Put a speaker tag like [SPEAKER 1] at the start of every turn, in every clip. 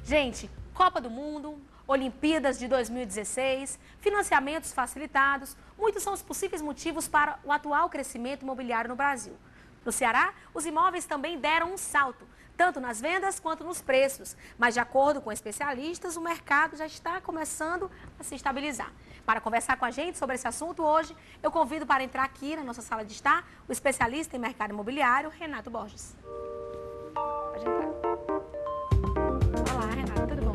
[SPEAKER 1] Gente, Copa do Mundo, Olimpíadas de 2016, financiamentos facilitados, muitos são os possíveis motivos para o atual crescimento imobiliário no Brasil. No Ceará, os imóveis também deram um salto, tanto nas vendas quanto nos preços. Mas, de acordo com especialistas, o mercado já está começando a se estabilizar. Para conversar com a gente sobre esse assunto hoje, eu convido para entrar aqui na nossa sala de estar o especialista em mercado imobiliário, Renato Borges. Pode entrar. Olá, Renato, tudo bom?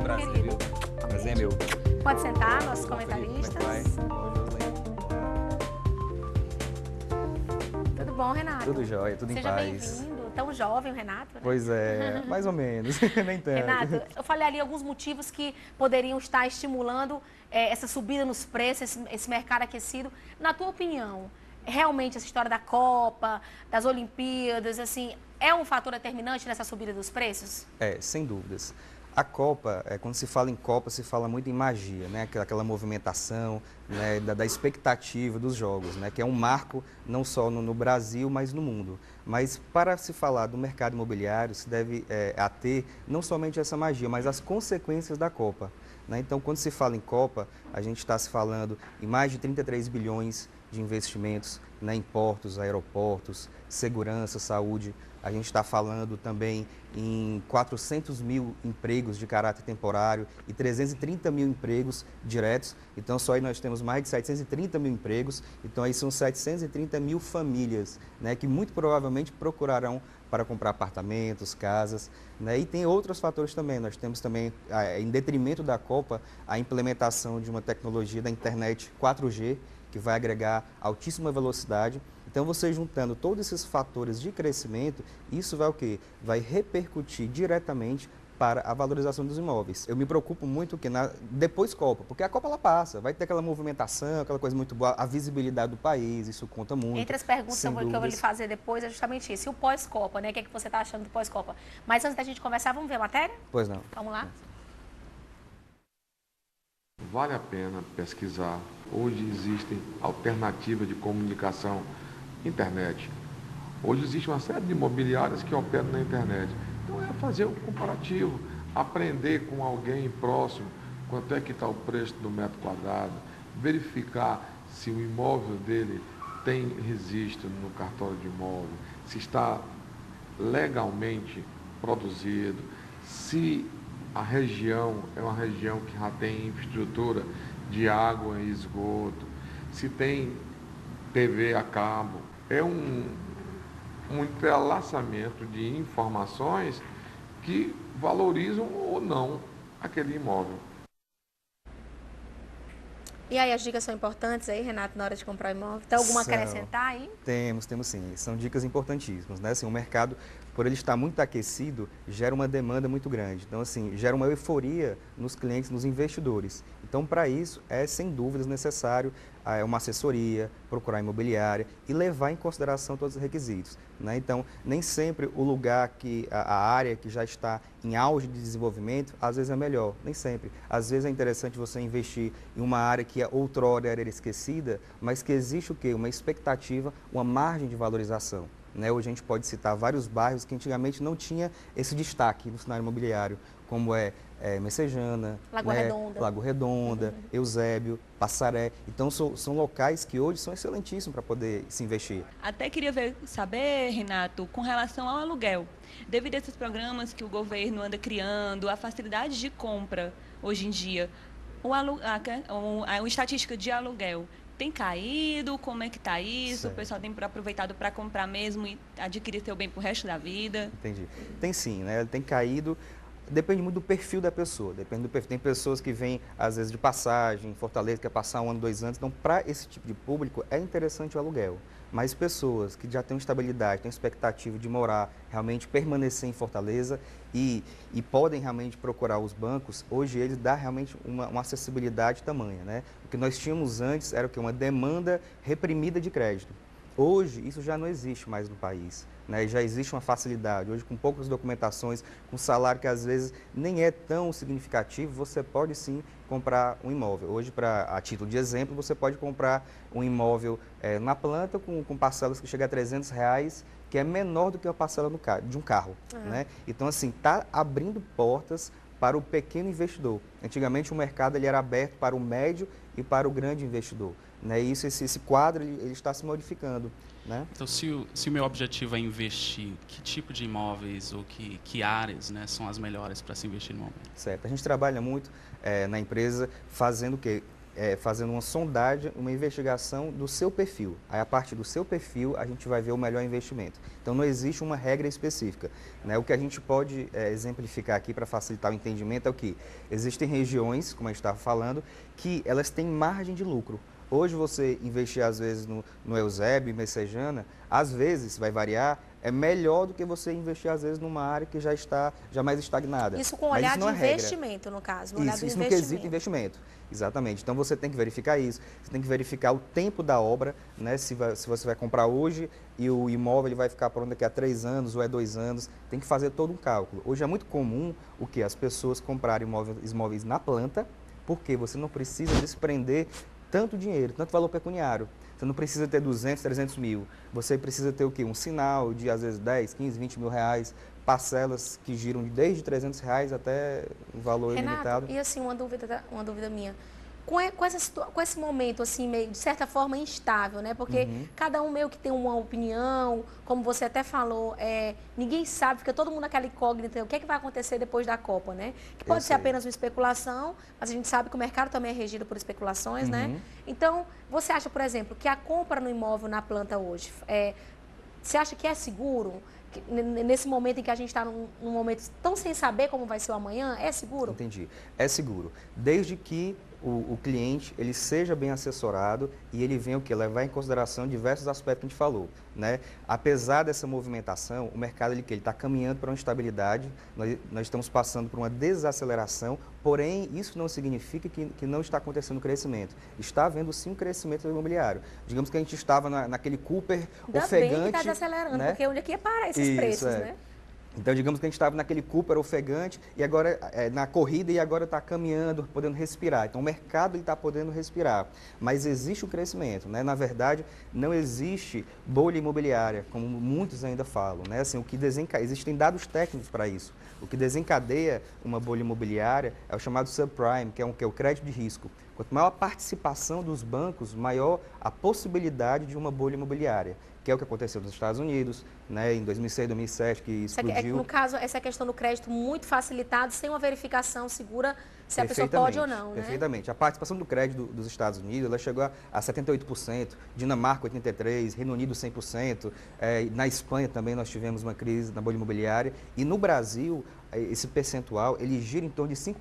[SPEAKER 2] Prazer,
[SPEAKER 1] querido.
[SPEAKER 2] Prazer é meu.
[SPEAKER 1] Pode sentar, nossos comentaristas. Tudo bom, Renato?
[SPEAKER 2] Tudo jóia, tudo em paz.
[SPEAKER 1] Seja bem-vindo. Tão jovem o Renato, né?
[SPEAKER 2] Pois é, mais ou menos, nem tanto.
[SPEAKER 1] Renato, eu falei ali alguns motivos que poderiam estar estimulando essa subida nos preços, esse mercado aquecido. Na tua opinião, realmente essa história da Copa, das Olimpíadas, assim, é um fator determinante nessa subida dos preços?
[SPEAKER 2] É, sem dúvidas. A Copa, quando se fala em Copa, se fala muito em magia, né? Aquela movimentação, né? da expectativa dos jogos, né? Que é um marco não só no Brasil, mas no mundo. Mas para se falar do mercado imobiliário, se deve ater não somente essa magia, mas as consequências da Copa. Né? Então, quando se fala em Copa, a gente está se falando em mais de 33 bilhões de investimentos, né? Em portos, aeroportos, segurança, saúde. A gente está falando também em 400 mil empregos de caráter temporário e 330 mil empregos diretos. Então, só aí nós temos mais de 730 mil empregos. Então, aí são 730 mil famílias, né, que muito provavelmente procurarão para comprar apartamentos, casas. Né? E tem outros fatores também. Nós temos também, em detrimento da Copa, a implementação de uma tecnologia da internet 4G, que vai agregar altíssima velocidade. Então, você juntando todos esses fatores de crescimento, isso vai o quê? Vai repercutir diretamente para a valorização dos imóveis. Eu me preocupo muito que depois Copa, porque a Copa ela passa, vai ter aquela movimentação, aquela coisa muito boa, a visibilidade do país, isso conta muito.
[SPEAKER 1] Entre as perguntas que eu vou lhe fazer depois é justamente isso. E o pós-Copa, né? O que é que você está achando do pós-Copa? Mas antes da gente conversar, vamos ver a matéria?
[SPEAKER 2] Pois não.
[SPEAKER 1] Vamos lá?
[SPEAKER 3] Vale a pena pesquisar. Hoje existem alternativas de comunicação, internet. Hoje existe uma série de imobiliárias que operam na internet. Então é fazer um comparativo, aprender com alguém próximo quanto é que está o preço do metro quadrado, verificar se o imóvel dele tem registro no cartório de imóvel, se está legalmente produzido, se a região é uma região que já tem infraestrutura de água e esgoto, se tem TV a cabo. É um entrelaçamento de informações que valorizam ou não aquele imóvel.
[SPEAKER 1] E aí, as dicas são importantes aí, Renato, na hora de comprar imóvel? Tem alguma a acrescentar aí?
[SPEAKER 2] Temos sim. São dicas importantíssimas, né? Assim, o mercado, por ele estar muito aquecido, gera uma demanda muito grande. Então, assim, gera uma euforia nos clientes, nos investidores. Então, para isso, é sem dúvidas necessário uma assessoria, procurar imobiliária e levar em consideração todos os requisitos. Né? Então, nem sempre o lugar a área que já está em auge de desenvolvimento, às vezes é melhor, nem sempre. Às vezes é interessante você investir em uma área que outrora era esquecida, mas que existe o quê? Uma expectativa, uma margem de valorização. Né? Hoje a gente pode citar vários bairros que antigamente não tinha esse destaque no cenário imobiliário, como Messejana, Lago Redonda, Eusébio, Passaré. Então, são locais que hoje são excelentíssimos para poder se investir.
[SPEAKER 4] Até queria saber, Renato, com relação ao aluguel. Devido a esses programas que o governo anda criando, a facilidade de compra hoje em dia, a estatística de aluguel tem caído? Como é que está isso? Certo. O pessoal tem aproveitado para comprar mesmo e adquirir seu bem para o resto da vida?
[SPEAKER 2] Entendi. Tem sim, né? Tem caído. Depende muito do perfil da pessoa, depende do perfil. Tem pessoas que vêm, às vezes, de passagem, em Fortaleza, quer passar 1 ano, 2 anos. Então, para esse tipo de público, é interessante o aluguel. Mas pessoas que já têm estabilidade, têm expectativa de morar, realmente permanecer em Fortaleza e podem realmente procurar os bancos, hoje eles dão realmente uma acessibilidade tamanha. Né? O que nós tínhamos antes era o quê? Uma demanda reprimida de crédito. Hoje, isso já não existe mais no país, né? Já existe uma facilidade. Hoje, com poucas documentações, com salário que às vezes nem é tão significativo, você pode sim comprar um imóvel. Hoje, a título de exemplo, você pode comprar um imóvel na planta com parcelas que chegam a R$300, que é menor do que a parcela de um carro. Né? Então, assim, está abrindo portas para o pequeno investidor. Antigamente o mercado ele era aberto para o médio e para o grande investidor. Né? E esse quadro ele está se modificando. Né?
[SPEAKER 5] Então, se o meu objetivo é investir, que tipo de imóveis ou que áreas, né, são as melhores para se investir no momento?
[SPEAKER 2] Certo. A gente trabalha muito na empresa fazendo o quê? Fazendo uma sondagem, uma investigação do seu perfil. Aí, a partir do seu perfil, a gente vai ver o melhor investimento. Então, não existe uma regra específica. Né? O que a gente pode exemplificar aqui para facilitar o entendimento é o que existem regiões, como a gente estava falando, que elas têm margem de lucro. Hoje, você investir, às vezes, no Eusébio, Messejana, às vezes, vai variar, é melhor do que você investir, às vezes, numa área que já mais estagnada.
[SPEAKER 1] Isso com olhar de investimento, no caso.
[SPEAKER 2] Isso no quesito investimento. Exatamente. Então, você tem que verificar isso. Você tem que verificar o tempo da obra, né? Se você vai comprar hoje e o imóvel ele vai ficar pronto daqui a 3 anos ou 2 anos. Tem que fazer todo um cálculo. Hoje é muito comum as pessoas comprarem imóveis na planta, porque você não precisa desprender tanto dinheiro, tanto valor pecuniário. Você não precisa ter 200, 300 mil. Você precisa ter o quê? Um sinal de, às vezes, 10, 15, 20 mil reais, parcelas que giram desde 300 reais até um valor ilimitado.
[SPEAKER 1] E assim, uma dúvida minha. Com esse momento, assim, meio, de certa forma, instável, né? Porque cada um meio que tem uma opinião, como você até falou, ninguém sabe, fica todo mundo naquela incógnita, o que é que vai acontecer depois da Copa, né? Que pode ser apenas uma especulação, mas a gente sabe que o mercado também é regido por especulações, né? Então, você acha, por exemplo, que a compra no imóvel na planta hoje, você acha que é seguro? Nesse momento em que a gente está num momento tão sem saber como vai ser o amanhã, é seguro?
[SPEAKER 2] Entendi. É seguro. Desde que o cliente ele seja bem assessorado e ele venha levar em consideração diversos aspectos que a gente falou. Né? Apesar dessa movimentação, o mercado ele está caminhando para uma estabilidade, nós estamos passando por uma desaceleração, porém isso não significa que não está acontecendo crescimento. Está havendo sim um crescimento imobiliário. Digamos que a gente estava naquele Cooper ofegante.
[SPEAKER 1] Ainda bem que está desacelerando, né? Porque onde é que ia parar esses preços, né?
[SPEAKER 2] Então, digamos que a gente estava naquele Cooper ofegante e agora na corrida e agora está caminhando, podendo respirar. Então, o mercado está podendo respirar, mas existe um crescimento. Né? Na verdade, não existe bolha imobiliária, como muitos ainda falam. Né? Assim, existem dados técnicos para isso. O que desencadeia uma bolha imobiliária é o chamado subprime, que é o crédito de risco. Quanto maior a participação dos bancos, maior a possibilidade de uma bolha imobiliária, que é o que aconteceu nos Estados Unidos, né, em 2006, 2007, que explodiu.
[SPEAKER 1] No caso, essa questão do crédito muito facilitado, sem uma verificação segura se a pessoa pode ou não, né?
[SPEAKER 2] Perfeitamente. A participação do crédito dos Estados Unidos, ela chegou a 78%, Dinamarca 83%, Reino Unido 100%, na Espanha também nós tivemos uma crise na bolha imobiliária, e no Brasil, esse percentual, ele gira em torno de 5%.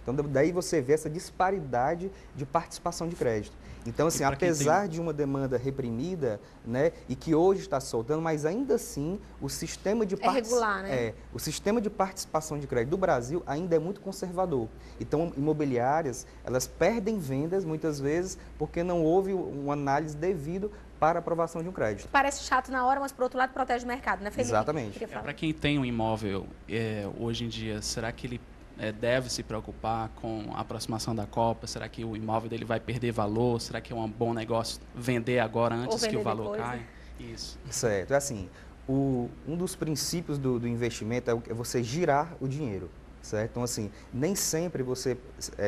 [SPEAKER 2] Então, daí você vê essa disparidade de participação de crédito. Então, assim, apesar de uma demanda reprimida, né, e que hoje está soltando, mas ainda assim o sistema de
[SPEAKER 1] regular, né?
[SPEAKER 2] O sistema de participação de crédito do Brasil ainda é muito conservador. Então, imobiliárias, elas perdem vendas muitas vezes porque não houve uma análise devida para a aprovação de um crédito.
[SPEAKER 1] Parece chato na hora, mas por outro lado protege o mercado, né, Felipe?
[SPEAKER 2] Exatamente.
[SPEAKER 5] Para quem tem um imóvel hoje em dia, será que ele deve se preocupar com a aproximação da Copa? Será que o imóvel dele vai perder valor? Será que é um bom negócio vender agora antes que o valor caia? Isso.
[SPEAKER 2] Certo. É assim, um dos princípios do investimento é você girar o dinheiro. Certo? Então, assim, nem sempre você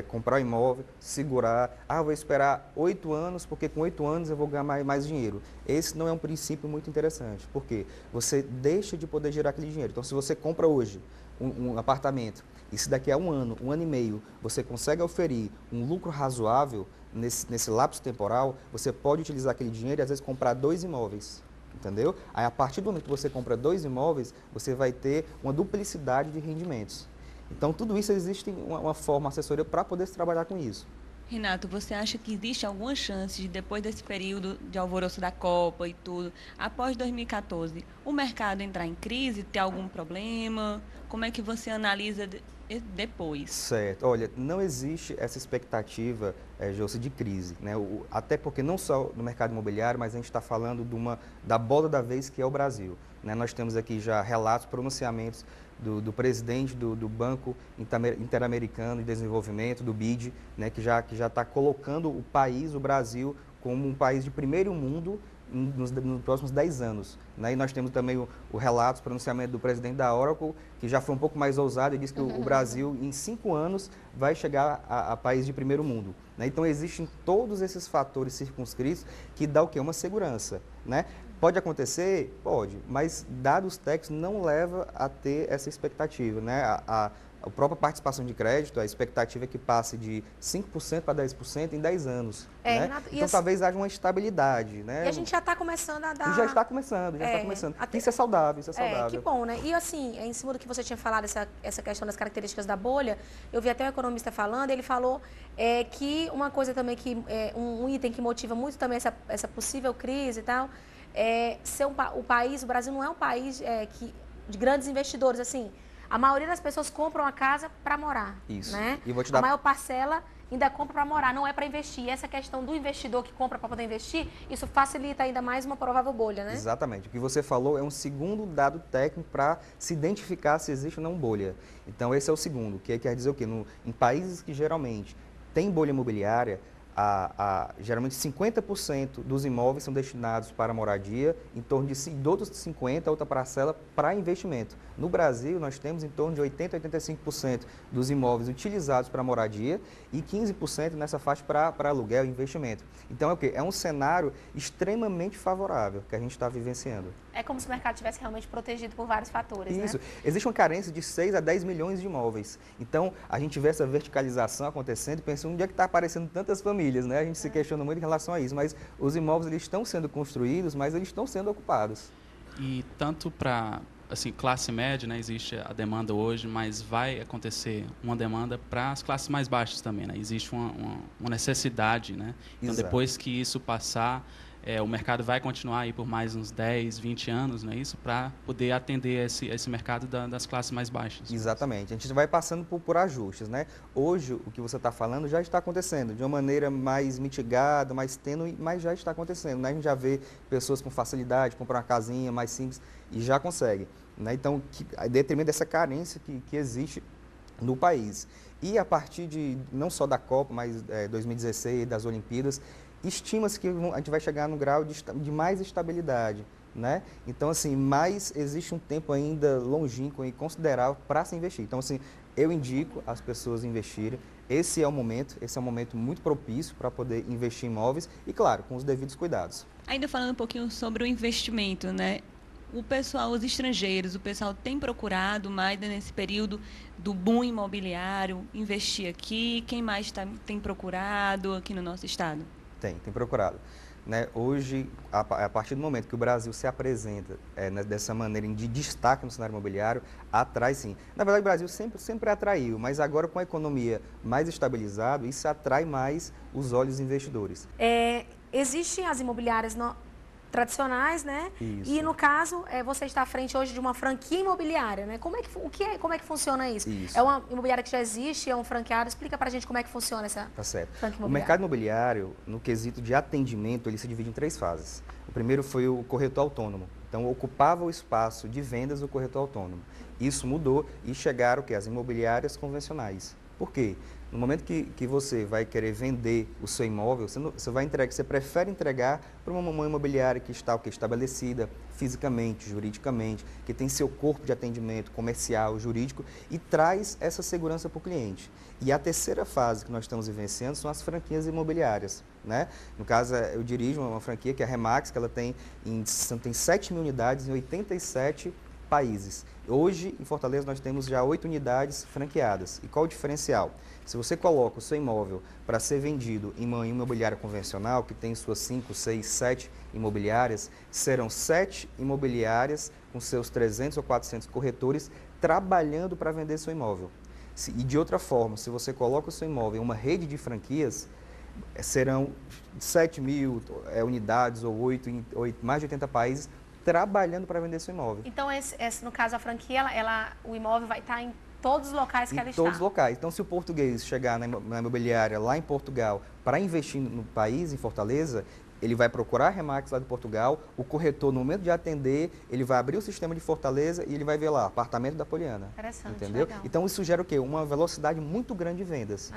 [SPEAKER 2] comprar um imóvel, segurar, vou esperar 8 anos, porque com 8 anos eu vou ganhar mais dinheiro. Esse não é um princípio muito interessante, porque você deixa de poder gerar aquele dinheiro. Então, se você compra hoje um apartamento, e se daqui a um ano e meio, você consegue oferir um lucro razoável nesse lapso temporal, você pode utilizar aquele dinheiro e às vezes comprar 2 imóveis. Entendeu? Aí, a partir do momento que você compra 2 imóveis, você vai ter uma duplicidade de rendimentos. Então, tudo isso existe uma forma, assessoria para poder se trabalhar com isso.
[SPEAKER 4] Renato, você acha que existe alguma chance de, depois desse período de alvoroço da Copa e tudo, após 2014, o mercado entrar em crise, ter algum problema? Como é que você analisa depois?
[SPEAKER 2] Certo. Olha, não existe essa expectativa, Josi, de crise. Né? Até porque não só no mercado imobiliário, mas a gente está falando da bola da vez que é o Brasil. Né? Nós temos aqui já relatos, pronunciamentos do presidente do Banco Interamericano de Desenvolvimento, do BID, né, que já está colocando o Brasil, como um país de primeiro mundo nos próximos 10 anos. Né? E nós temos também o relato, o pronunciamento do presidente da Oracle, que já foi um pouco mais ousado e disse que o Brasil, em 5 anos, vai chegar a país de primeiro mundo. Né? Então, existem todos esses fatores circunscritos que dá o quê? Uma segurança. Né? Pode acontecer? Pode, mas dados técnicos não leva a ter essa expectativa. Né? A própria participação de crédito, a expectativa é que passe de 5% para 10% em 10 anos. Né?
[SPEAKER 1] Renato,
[SPEAKER 2] então, talvez haja uma estabilidade. Né?
[SPEAKER 1] E a gente já está começando a dar...
[SPEAKER 2] E já está começando, Isso é saudável, isso é saudável.
[SPEAKER 1] Que bom, né? E assim, em cima do que você tinha falado, essa questão das características da bolha, eu vi até um economista falando, ele falou que uma coisa também, um item que motiva muito também essa possível crise e tal, ser o Brasil não é um país de grandes investidores, assim. A maioria das pessoas compram a casa para morar.
[SPEAKER 2] Isso.
[SPEAKER 1] Né?
[SPEAKER 2] E vou te dar...
[SPEAKER 1] A maior parcela ainda compra para morar, não é para investir. E essa questão do investidor que compra para poder investir, isso facilita ainda mais uma provável bolha, né?
[SPEAKER 2] Exatamente. O que você falou é um segundo dado técnico para se identificar se existe ou não bolha. Então, esse é o segundo, que quer dizer o quê? Em países que geralmente tem bolha imobiliária, geralmente 50% dos imóveis são destinados para moradia, em torno de outros 50%, outra parcela, para investimento. No Brasil, nós temos em torno de 80% a 85% dos imóveis utilizados para moradia e 15% nessa faixa para aluguel e investimento. Então, é o quê? É um cenário extremamente favorável que a gente está vivenciando.
[SPEAKER 1] É como se o mercado estivesse realmente protegido por vários fatores,
[SPEAKER 2] Isso.
[SPEAKER 1] Né?
[SPEAKER 2] Existe uma carência de 6 a 10 milhões de imóveis. Então, a gente vê essa verticalização acontecendo e pensa, onde é que está aparecendo tantas famílias, né? A gente se questiona muito em relação a isso, mas os imóveis eles estão sendo construídos, mas eles estão sendo ocupados.
[SPEAKER 5] E tanto para classe média, né, existe a demanda hoje, mas vai acontecer uma demanda para as classes mais baixas também, né? Existe uma necessidade, né? Então,
[SPEAKER 2] Exato.
[SPEAKER 5] Depois que isso passar, o mercado vai continuar aí por mais uns 10, 20 anos, não é isso? Para poder atender esse mercado das classes mais baixas.
[SPEAKER 2] Exatamente. A gente vai passando por ajustes, né? Hoje, o que você está falando já está acontecendo de uma maneira mais mitigada, mais tênue, mas já está acontecendo, né? A gente já vê pessoas com facilidade, comprar uma casinha mais simples e já consegue. Né? Então, a detrimento dessa carência que existe no país. E a partir não só da Copa, mas 2016, das Olimpíadas, estima-se que a gente vai chegar no grau de mais estabilidade. Né? Então, assim, mas existe um tempo ainda longínquo e considerável para se investir. Então, assim, eu indico as pessoas investirem. Esse é um momento muito propício para poder investir em imóveis e, claro, com os devidos cuidados.
[SPEAKER 4] Ainda falando um pouquinho sobre o investimento, né? Os estrangeiros, o pessoal tem procurado mais nesse período do boom imobiliário, investir aqui? Quem mais tem procurado aqui no nosso estado? Tem
[SPEAKER 2] procurado. Né? Hoje, a partir do momento que o Brasil se apresenta dessa maneira de destaque no cenário imobiliário, atrai sim. Na verdade, o Brasil sempre atraiu, mas agora com a economia mais estabilizada, isso atrai mais os olhos dos investidores.
[SPEAKER 1] Existem as imobiliárias tradicionais, né?
[SPEAKER 2] Isso.
[SPEAKER 1] E no caso, você está à frente hoje de uma franquia imobiliária, né? Como é que funciona isso?
[SPEAKER 2] Isso.
[SPEAKER 1] É uma imobiliária que já existe, é um franqueado? Explica pra gente como é que funciona essa
[SPEAKER 2] franquia imobiliária.
[SPEAKER 1] O
[SPEAKER 2] mercado imobiliário, no quesito de atendimento, ele se divide em 3 fases. O primeiro foi o corretor autônomo. Então, ocupava o espaço de vendas do corretor autônomo. Isso mudou e chegaram as imobiliárias convencionais. Por quê? No momento que você vai querer vender o seu imóvel, você prefere entregar para uma imobiliária que está estabelecida fisicamente, juridicamente, que tem seu corpo de atendimento comercial, jurídico e traz essa segurança para o cliente. E a terceira fase que nós estamos vivenciando são as franquias imobiliárias. Né? No caso, eu dirijo uma franquia que é a Remax, que ela tem 7 mil unidades em 87 países. Hoje, em Fortaleza, nós temos já 8 unidades franqueadas. E qual o diferencial? Se você coloca o seu imóvel para ser vendido em uma imobiliária convencional, que tem suas 5, 6, 7 imobiliárias, serão 7 imobiliárias com seus 300 ou 400 corretores trabalhando para vender seu imóvel. E de outra forma, se você coloca o seu imóvel em uma rede de franquias, serão 7 mil unidades ou 8 em mais de 80 países trabalhando para vender seu imóvel.
[SPEAKER 1] Então, no caso, a franquia, o imóvel vai estar em todos os locais que ela está?
[SPEAKER 2] Em todos os locais. Então, se o português chegar na imobiliária lá em Portugal para investir no país, em Fortaleza, ele vai procurar a Remax lá de Portugal, o corretor, no momento de atender, ele vai abrir o sistema de Fortaleza e ele vai ver lá, apartamento da Poliana.
[SPEAKER 1] Interessante,
[SPEAKER 2] entendeu?
[SPEAKER 1] legal.
[SPEAKER 2] Então, isso gera o quê? Uma velocidade muito grande de vendas.